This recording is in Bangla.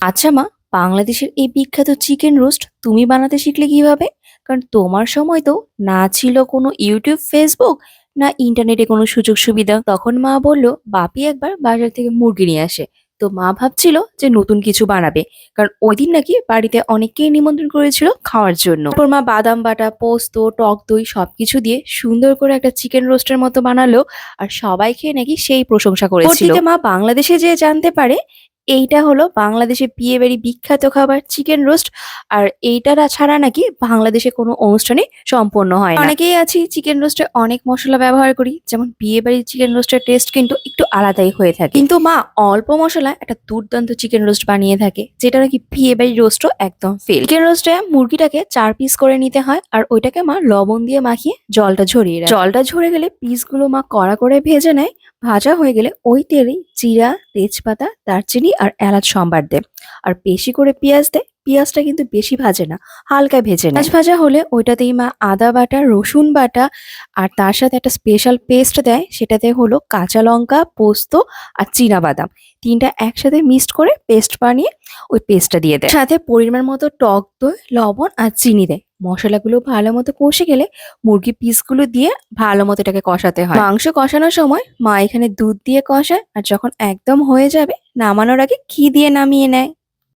আচ্ছা মা, বাংলাদেশের এই বিখ্যাত চিকেন রোস্ট তুমি বানাতে শিখলে কিভাবে? কারণ তোমার সময় তো না ছিল কোনো ইউটিউব, ফেসবুক, না ইন্টারনেটে কোনো সুযোগ সুবিধা। তখন মা বলল বাপি একবার বাজার থেকে মুরগি নিয়ে আসে। তো মা ভাবছিল যে নতুন কিছু বানাবে, কারণ ওই দিন নাকি বাড়িতে অনেককেই নিমন্ত্রণ করেছিল খাওয়ার জন্য। তারপর মা বাদাম বাটা, পোস্ত, টক দই সবকিছু দিয়ে সুন্দর করে একটা চিকেন রোস্টের মতো বানালো। আর সবাই খেয়ে নাকি সেই প্রশংসা করেছিল। পরবর্তীতে মা বাংলাদেশে যেয়ে জানতে পারে এইটা হলো বাংলাদেশের বিয়েবাড়ি বিখ্যাত খাবার চিকেন রোস্ট। আর এইটা ছাড়া নাকি বাংলাদেশে কোনো অনুষ্ঠানে সম্পন্ন হয় না। অনেকেই আছি চিকেন রোস্টে অনেক মশলা ব্যবহার করি, যেমন বিয়েবাড়ির চিকেন রোস্টের টেস্ট কিন্তু একটু আলাদাই হয়ে থাকে, কিন্তু মা অল্প মশলায় একটা দুর্দান্ত চিকেন রোস্ট বানিয়ে থাকে, যেটা নাকি বিয়েবাড়ির রোস্টও একদম ফেল। চিকেন রোস্টে মুরগিটাকে 4 পিস করে নিতে হয়, আর ওইটাকে মা লবণ দিয়ে মাখিয়ে জলটা ঝরিয়ে রাখে। জলটা ঝরে গেলে পিসগুলো মা কড়া করে ভেজে নেয়। ভাজা হয়ে গেলে ওই তেলেই জিরা, তেজপাতা, দারচিনি আর এলাচ সম্বার দেয়। আর বেশি করে পেঁয়াজ দেয়। পেঁয়াজটা কিন্তু বেশি ভাজে না, হালকা ভেজে নেয়। পেঁয়াজ ভাজা হলে ওইটাতেই মা আদা বাটা, রসুন বাটা আর তার সাথে একটা স্পেশাল পেস্ট দেয়, সেটাতে হলো কাঁচা লঙ্কা, পোস্ত আর বাদাম তিনটা একসাথে মিক্সড করে পেস্ট বানিয়ে ওই পেস্টটা দিয়ে দেয়। সাথে পরিমাণ মতো টক দই, লবণ আর চিনি দেয়। মশলাগুলো ভালো মতো কষে গেলে মুরগি পিসগুলো দিয়ে ভালো মতো এটাকে কষাতে হয়। মাংস কষানোর সময় মা এখানে দুধ দিয়ে কষায়, আর যখন একদম হয়ে যাবে নামানোর আগে ঘি দিয়ে নামিয়ে নেয়।